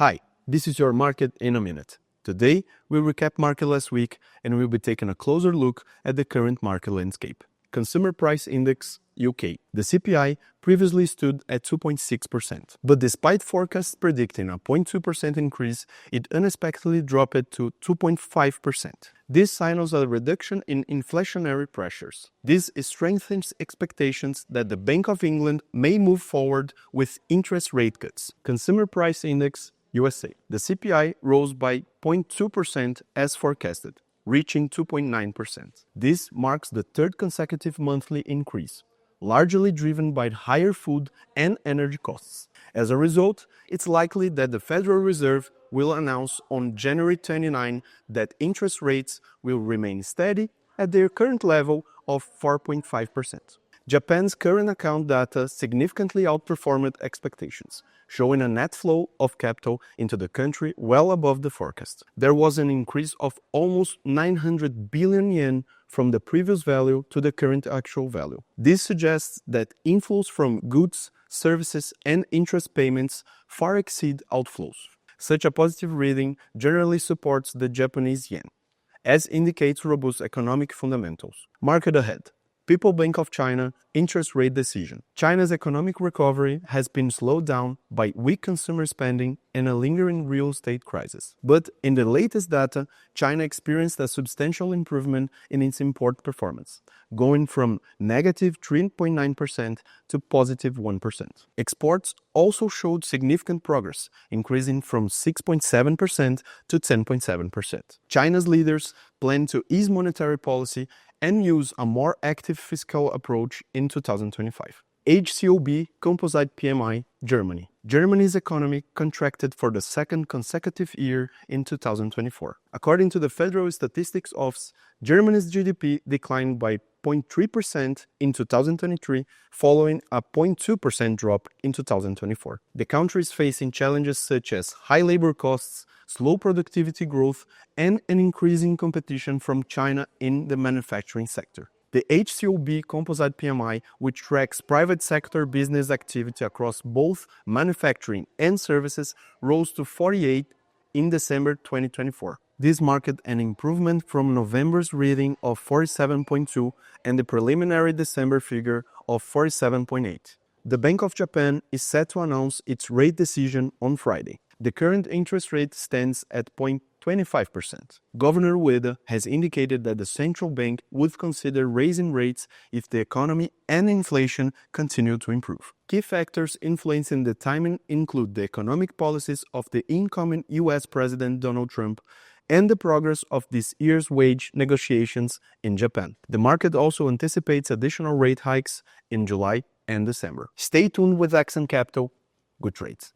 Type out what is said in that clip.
Hi, this is your market in a minute. Today, we'll recap market last week and we'll be taking a closer look at the current market landscape. Consumer Price Index UK. The CPI previously stood at 2.6%, but despite forecasts predicting a 0.2% increase, it unexpectedly dropped to 2.5%. This signals a reduction in inflationary pressures. This strengthens expectations that the Bank of England may move forward with interest rate cuts. Consumer Price Index USA. The CPI rose by 0.2% as forecasted, reaching 2.9%. This marks the third consecutive monthly increase, largely driven by higher food and energy costs. As a result, it's likely that the Federal Reserve will announce on January 29 that interest rates will remain steady at their current level of 4.5%. Japan's current account data significantly outperformed expectations, showing a net flow of capital into the country well above the forecast. There was an increase of almost 900 billion yen from the previous value to the current actual value. This suggests that inflows from goods, services, and interest payments far exceed outflows. Such a positive reading generally supports the Japanese yen, as indicates robust economic fundamentals. Market ahead. People Bank of China interest rate decision. China's economic recovery has been slowed down by weak consumer spending and a lingering real estate crisis. But in the latest data, China experienced a substantial improvement in its import performance, going from negative 3.9% to positive 1%. Exports also showed significant progress, increasing from 6.7% to 10.7%. China's leaders plan to ease monetary policy and use a more active fiscal approach in 2025. HCOB Composite PMI, Germany. Germany's economy contracted for the second consecutive year in 2024. According to the Federal Statistics Office, Germany's GDP declined by 0.3% in 2023, following a 0.2% drop in 2024. The country is facing challenges such as high labor costs, slow productivity growth, and an increasing competition from China in the manufacturing sector. The HCOB Composite PMI, which tracks private sector business activity across both manufacturing and services, rose to 48 in December 2024. This marked an improvement from November's reading of 47.2 and the preliminary December figure of 47.8. The Bank of Japan is set to announce its rate decision on Friday. The current interest rate stands at 0.25%. Governor Ueda has indicated that the central bank would consider raising rates if the economy and inflation continue to improve. Key factors influencing the timing include the economic policies of the incoming U.S. President Donald Trump and the progress of this year's wage negotiations in Japan. The market also anticipates additional rate hikes in July and December. Stay tuned with Excent Capital. Good trades.